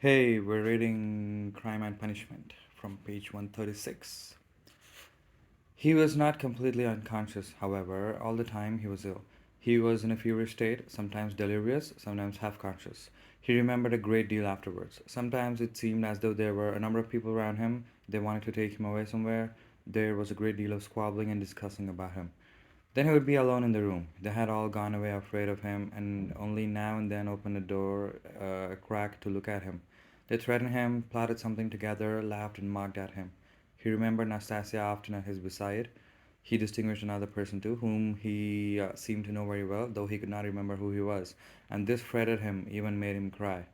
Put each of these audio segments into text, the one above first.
Hey, we're reading Crime and Punishment from page 136. He was not completely unconscious, however, all the time he was ill. He was in a feverish state, sometimes delirious, sometimes half conscious. He remembered a great deal afterwards. Sometimes it seemed as though there were a number of people around him. They wanted to take him away somewhere. There was a great deal of squabbling and discussing about him. Then he would be alone in the room. They had all gone away afraid of him and only now and then opened a door a crack to look at him. They threatened him, plotted something together, laughed and mocked at him. He remembered Nastasia often at his beside. He distinguished another person too, whom he seemed to know very well, though he could not remember who he was, and this fretted him, even made him cry.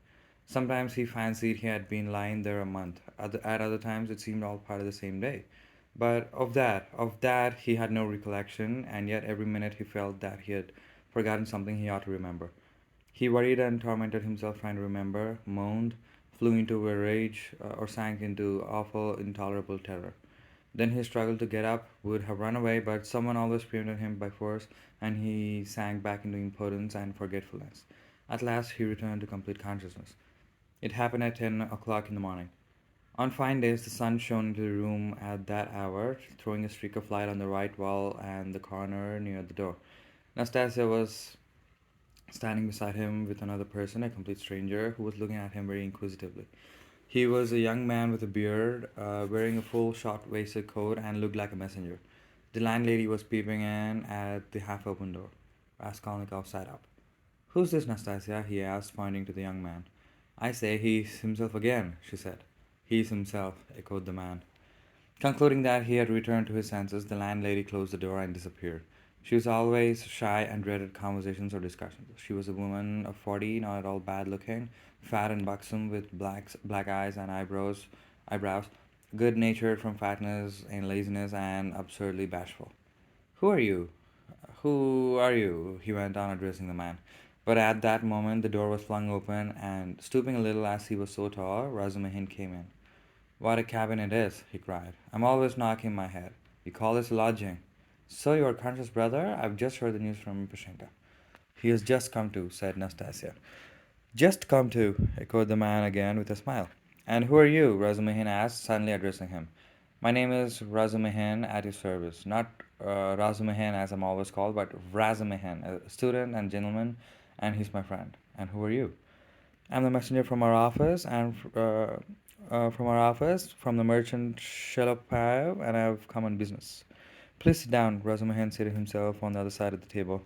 Sometimes he fancied he had been lying there a month. At other times it seemed all part of the same day. But of that he had no recollection, and yet every minute he felt that he had forgotten something he ought to remember. He worried and tormented himself trying to remember, moaned, flew into a rage, or sank into awful, intolerable terror. Then he struggled to get up, would have run away, but someone always prevented him by force, and he sank back into impotence and forgetfulness. At last he returned to complete consciousness. It happened at 10 o'clock in the morning. On fine days, the sun shone into the room at that hour, throwing a streak of light on the right wall and the corner near the door. Nastasia was standing beside him with another person, a complete stranger, who was looking at him very inquisitively. He was a young man with a beard, wearing a full short waisted coat, and looked like a messenger. The landlady was peeping in at the half open door. Raskolnikov sat up. Who's this, Nastasia? He asked, pointing to the young man. I say, he's himself again, she said. He's himself, echoed the man. Concluding that he had returned to his senses, the landlady closed the door and disappeared. She was always shy and dreaded conversations or discussions. She was a woman of 40, not at all bad looking, fat and buxom, with black eyes and eyebrows, good natured from fatness and laziness, and absurdly bashful. Who are you? Who are you? He went on, addressing the man. But at that moment, the door was flung open, and stooping a little as he was so tall, Razumihin came in. What a cabin it is, he cried. I'm always knocking my head. You call this a lodging? So you are Conscious brother? I've just heard the news from Pashenka. He has just come to, said Nastasia. Just come to, echoed the man again with a smile. And who are you? Razumihin asked, suddenly addressing him. My name is Razumihin, at your service. Not Razumihin as I'm always called, but Razumihin, a student and gentleman, and he's my friend. And who are you? I'm the messenger from our office, from the merchant Shelopaev, and I've come on business. Please sit down. Razumihin seated himself on the other side of the table.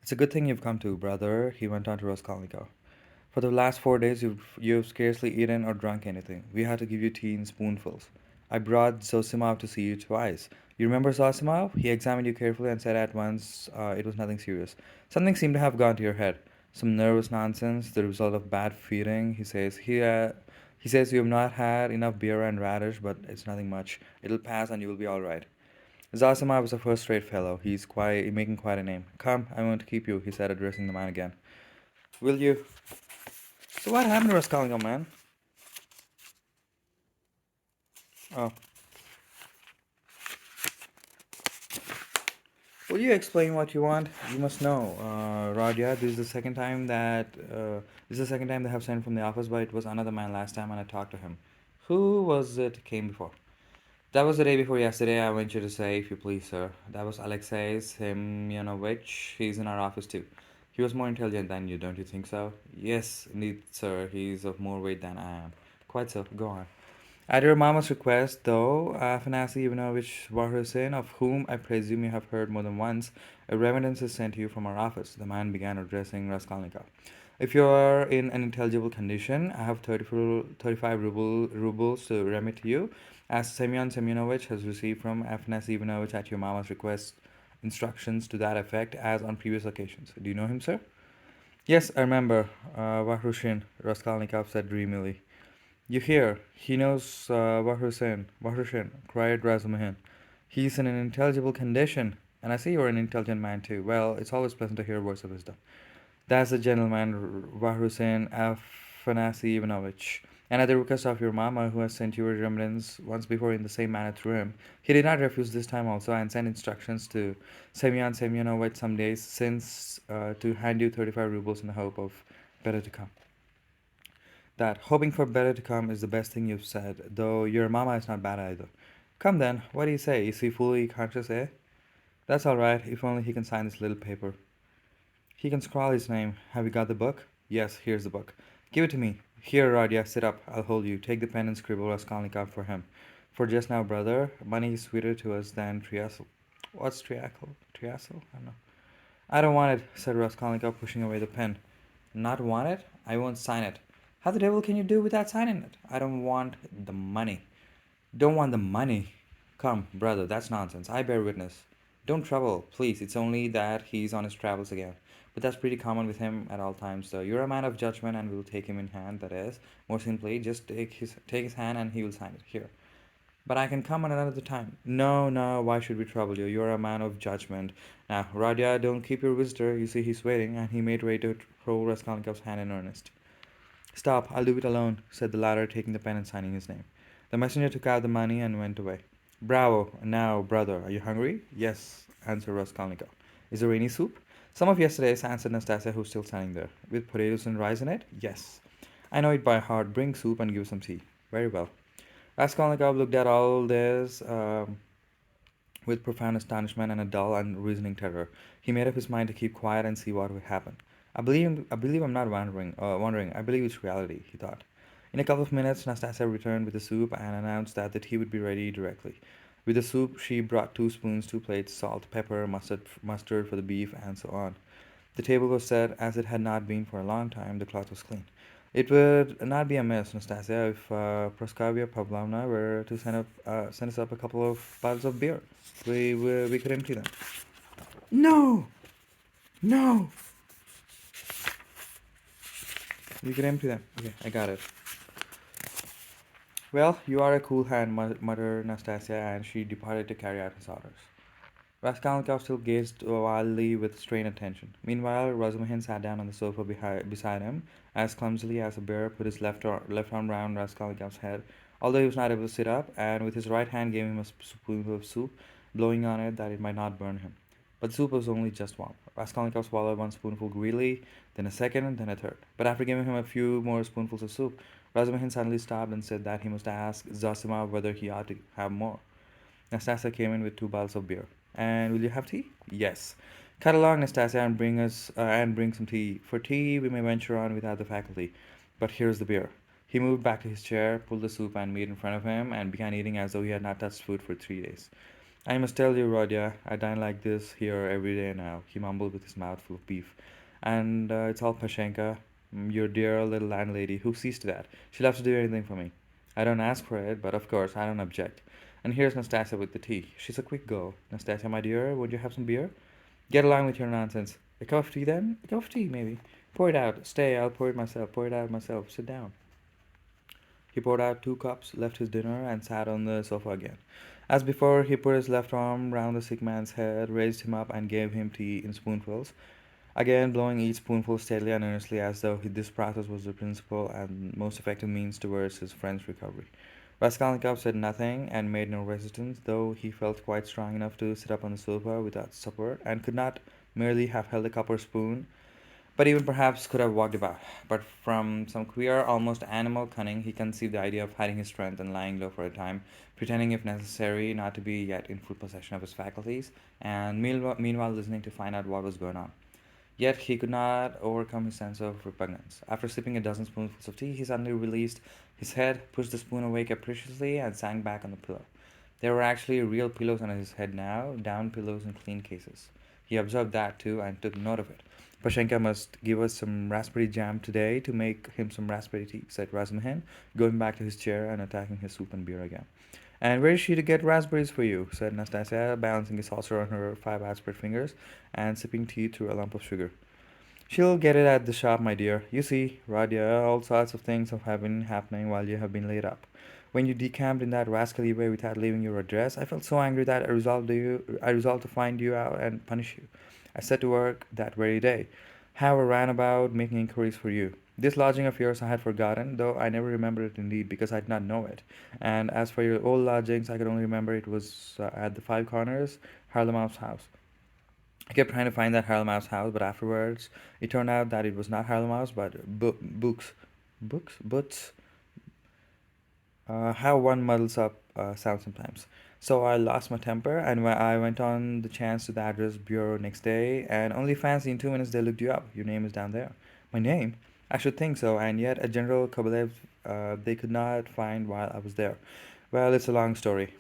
It's a good thing you've come to, brother, he went on to Raskolnikov. For the last 4 days, you've scarcely eaten or drunk anything. We had to give you tea in spoonfuls. I brought Zosimov to see you twice. You remember Zosimov? He examined you carefully and said at once it was nothing serious. Something seemed to have gone to your head. Some nervous nonsense, the result of bad feeding, he says. He says you have not had enough beer and radish, but it's nothing much. It'll pass and you will be all right. Zosimov is a first-rate fellow. He's making quite a name. Come, I want to keep you, he said, addressing the man again. Will you? So what happened to Raskolnikov, man? Oh, will you explain what you want? You must know, Radia. This is the second time they have sent from the office, but it was another man last time, and I talked to him. Who was it came before? That was the day before yesterday. I venture to say, if you please, sir. That was Alexei Semyonovich. He's in our office too. He was more intelligent than you, don't you think so? Yes, indeed, sir. He's of more weight than I am. Quite so. Go on. At your mamma's request, though, Afanasy Ivanovich Vahrushin, of whom I presume you have heard more than once, a remittance is sent to you from our office. The man began addressing Raskolnikov. If you are in an intelligible condition, I have 35 rubles to remit to you, as Semyon Semyonovich has received from Afanasy Ivanovich at your mamma's request instructions to that effect, as on previous occasions. Do you know him, sir? Yes, I remember. Vahrushin, Raskolnikov said dreamily. You hear? He knows Vahrushin, cried Razumihin. He's in an intelligible condition. And I see you're an intelligent man too. Well, it's always pleasant to hear a voice of wisdom. That's the gentleman, Vahrushin Afanasy Ivanovich. And at the request of your mamma, who has sent you a remittance once before in the same manner through him, he did not refuse this time also, and sent instructions to Semyon Semyonovich some days since to hand you 35 rubles in the hope of better to come. That hoping for better to come is the best thing you've said, though your mama is not bad either. Come then, what do you say? Is he fully conscious, eh? That's all right, if only he can sign this little paper. He can scrawl his name. Have you got the book? Yes, here's the book. Give it to me. Here, Radia, sit up. I'll hold you. Take the pen and scribble Raskolnikov for him. For just now, brother, money is sweeter to us than triasil. What's triacal? Triasil? I don't know. I don't want it, said Raskolnikov, pushing away the pen. Not want it? I won't sign it. How the devil can you do without signing it? I don't want the money. Don't want the money. Come, brother, that's nonsense. I bear witness. Don't trouble, please. It's only that he's on his travels again. But that's pretty common with him at all times. So you're a man of judgment and we'll take him in hand. That is, more simply, just take his hand and he will sign it. Here. But I can come on another time. No, no, why should we trouble you? You're a man of judgment. Now, Radia, don't keep your visitor. You see he's waiting, and he made ready to throw Raskolnikov's hand in earnest. Stop, I'll do it alone, said the latter, taking the pen and signing his name. The messenger took out the money and went away. Bravo! Now, brother, are you hungry? Yes, answered Raskolnikov. Is there any soup? Some of yesterday's, answered Nastasia, who's still standing there. With potatoes and rice in it? Yes. I know it by heart. Bring soup and give some tea. Very well. Raskolnikov looked at all this with profound astonishment and a dull, unreasoning terror. He made up his mind to keep quiet and see what would happen. I believe I'm not wondering. I believe it's reality, he thought. In a couple of minutes, Nastasia returned with the soup and announced that the tea would be ready directly. With the soup, she brought 2 spoons, 2 plates, salt, pepper, mustard for the beef, and so on. The table was set as it had not been for a long time. The cloth was clean. It would not be amiss, Nastasia, if Praskovia Pavlovna were to send us up a couple of bottles of beer. We could empty them. No! No! We could empty them. Okay, I got it. Well, you are a cool hand, muttered Nastasia, and she departed to carry out his orders. Raskolnikov still gazed wildly with strained attention. Meanwhile, Razumihin sat down on the sofa beside him, as clumsily as a bear put his left arm round Raskolnikov's head, although he was not able to sit up, and with his right hand gave him a spoonful of soup, blowing on it that it might not burn him. But the soup was only just warm. Raskolnikov swallowed one spoonful greedily, then a second, then a third. But after giving him a few more spoonfuls of soup, Razumihin suddenly stopped and said that he must ask Zosimov whether he ought to have more. Nastasia came in with 2 bottles of beer. And will you have tea? Yes. Cut along, Nastasia, and bring some tea. For tea, we may venture on without the faculty. But here's the beer. He moved back to his chair, pulled the soup and meat in front of him, and began eating as though he had not touched food for 3 days. I must tell you, Rodya, I dine like this here every day now, he mumbled with his mouth full of beef. And it's all Pashenka, your dear little landlady, who sees to that. She loves to do anything for me. I don't ask for it, but of course I don't object. And here's Nastasia with the tea. She's a quick girl. Nastasia, my dear, would you have some beer? Get along with your nonsense. A cup of tea then? A cup of tea, maybe. Pour it out. Stay, I'll pour it myself. Pour it out myself. Sit down. He poured out 2 cups, left his dinner, and sat on the sofa again. As before, he put his left arm round the sick man's head, raised him up, and gave him tea in spoonfuls, again blowing each spoonful steadily and earnestly as though this process was the principal and most effective means towards his friend's recovery. Raskolnikov said nothing and made no resistance, though he felt quite strong enough to sit up on the sofa without support, and could not merely have held a cup or spoon, but even perhaps could have walked about. But from some queer, almost animal cunning, he conceived the idea of hiding his strength and lying low for a time, pretending, if necessary, not to be yet in full possession of his faculties, and meanwhile listening to find out what was going on. Yet he could not overcome his sense of repugnance. After sipping a dozen spoonfuls of tea, he suddenly released his head, pushed the spoon away capriciously, and sank back on the pillow. There were actually real pillows under his head now, down pillows in clean cases. He observed that too and took note of it. Pashenka must give us some raspberry jam today to make him some raspberry tea, said Razumihin, going back to his chair and attacking his soup and beer again. And where is she to get raspberries for you? Said Nastasia, balancing a saucer on her 5 outspread fingers and sipping tea through a lump of sugar. She'll get it at the shop, my dear. You see, Radia, all sorts of things have been happening while you have been laid up. When you decamped in that rascally way without leaving your address, I felt so angry that I resolved to find you out and punish you. I set to work that very day. However, ran about making inquiries for you. This lodging of yours I had forgotten, though I never remembered it indeed because I did not know it. And as for your old lodgings, I could only remember it was at the Five Corners, Harlemov's house. I kept trying to find that Harold Mouse house, but afterwards it turned out that it was not Harold Mouse, but books, how one muddles up sound sometimes. So I lost my temper and I went on the chance to the address bureau next day, and only fancy in 2 minutes they looked you up. Your name is down there. My name? I should think so, and yet a general Kobylev they could not find while I was there. Well, it's a long story.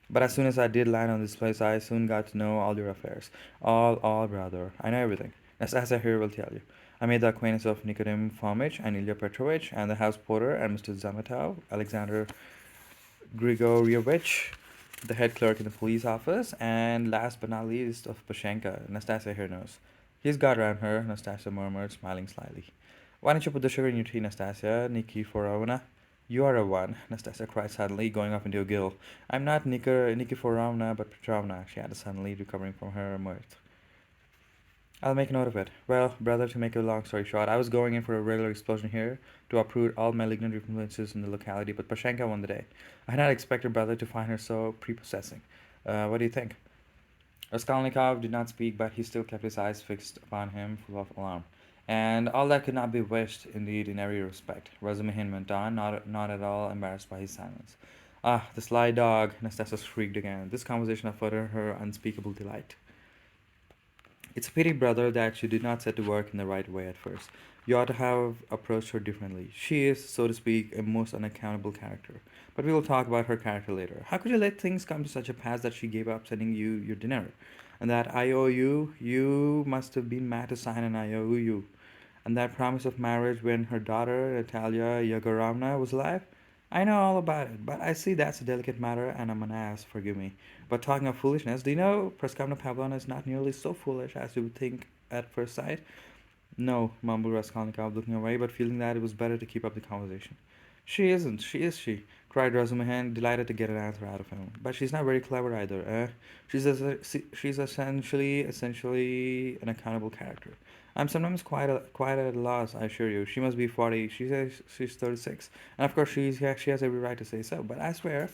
But as soon as I did land on this place, I soon got to know all your affairs. All, brother. I know everything. As I here will tell you. I made the acquaintance of Nikodem Fomich and Ilya Petrovich and the house porter and Mr. Zametov, Alexander Grigorievich, the head clerk in the police office, and last but not least of Pashenka, Nastasia here knows. He's got around her, Nastasia murmured, smiling slyly. Why don't you put the sugar in your tea, Nastasia, Nikiforovna? You are a one, Nastasia cried suddenly, going up into a gill. I'm not Nikiforovna, but Petrovna, she added suddenly, recovering from her mirth. I'll make a note of it. Well, brother, to make a long story short, I was going in for a regular explosion here to uproot all malignant influences in the locality, but Pashenka won the day. I had not expected brother to find her so prepossessing. What do you think? Raskolnikov did not speak, but he still kept his eyes fixed upon him, full of alarm. And all that could not be wished, indeed, in every respect. Razumihin went on, not at all embarrassed by his silence. Ah, the sly dog, Nastasia shrieked again. This conversation afforded her unspeakable delight. It's a pity, brother, that you did not set to work in the right way at first. You ought to have approached her differently. She is, so to speak, a most unaccountable character. But we will talk about her character later. How could you let things come to such a pass that she gave up sending you your dinner? And that IOU, you must have been mad to sign an IOU. And that promise of marriage when her daughter, Natalia Yegorovna, was alive? I know all about it, but I see that's a delicate matter and I'm an ass, forgive me. But talking of foolishness, do you know Praskovna Pavlovna is not nearly so foolish as you would think at first sight? No, mumbled Raskolnikov, looking away, but feeling that it was better to keep up the conversation. She isn't, she? Cried Razumihin, delighted to get an answer out of him. But she's not very clever either, eh? She's essentially an accountable character. I'm sometimes quite at a loss, I assure you. She must be 40. She says she's 36. And of course, she has every right to say so. But I swear,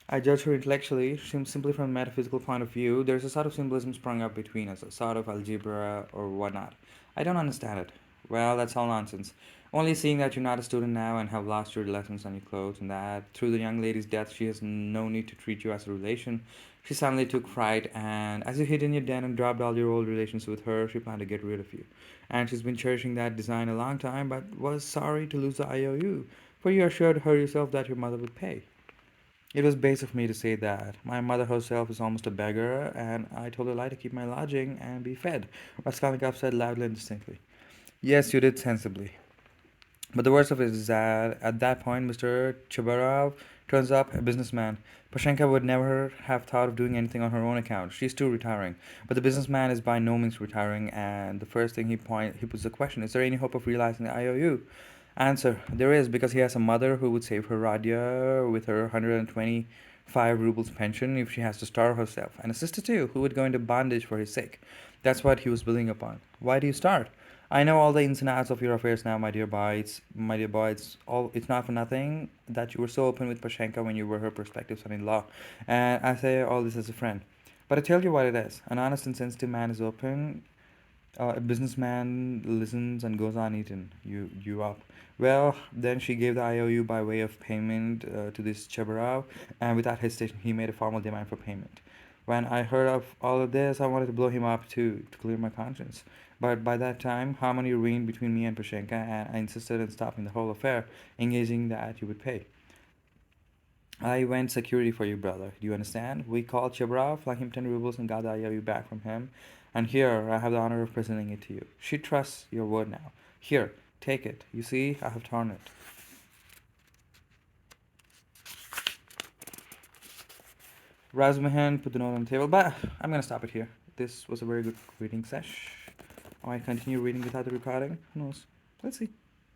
I judge her intellectually, simply from a metaphysical point of view. There's a sort of symbolism sprung up between us, a sort of algebra or whatnot. I don't understand it. Well, that's all nonsense. Only seeing that you're not a student now and have lost your lessons and your clothes, and that through the young lady's death she has no need to treat you as a relation. She suddenly took fright, and as you hid in your den and dropped all your old relations with her, she planned to get rid of you. And she's been cherishing that design a long time, but was sorry to lose the IOU, for you assured her yourself that your mother would pay. It was base of me to say that. My mother herself is almost a beggar, and I told a lie to keep my lodging and be fed, Raskolnikov said loudly and distinctly. Yes, you did sensibly. But the worst of it is that at that point, Mr. Chabarov turns up, a businessman. Pashenka would never have thought of doing anything on her own account. She's too retiring. But the businessman is by no means retiring, and the first thing he puts the question: is there any hope of realizing the IOU? Answer: there is, because he has a mother who would save her Radia with her 125 rubles pension if she has to starve herself, and a sister too, who would go into bondage for his sake. That's what he was building upon. Why do you start? I know all the ins and outs of your affairs now, my dear boy. It's not for nothing that you were so open with Pashenka when you were her prospective son-in-law, and I say all this as a friend. But I tell you what it is: an honest and sensitive man is open. A businessman listens and goes on eating you up. Well, then she gave the IOU by way of payment to this Chebarov, and without hesitation, he made a formal demand for payment. When I heard of all of this, I wanted to blow him up too, to clear my conscience. But by that time, harmony reigned between me and Pashenka, and I insisted on stopping the whole affair, engaging that you would pay. I went security for you, brother. Do you understand? We called Chebarov, flung him 10 rubles, and got the IOU back from him. And here, I have the honor of presenting it to you. She trusts your word now. Here, take it. You see, I have torn it. Razmahan put the note on the table, but I'm gonna stop it here. This was a very good reading sesh. I might continue reading without the recording. Who knows? Let's see.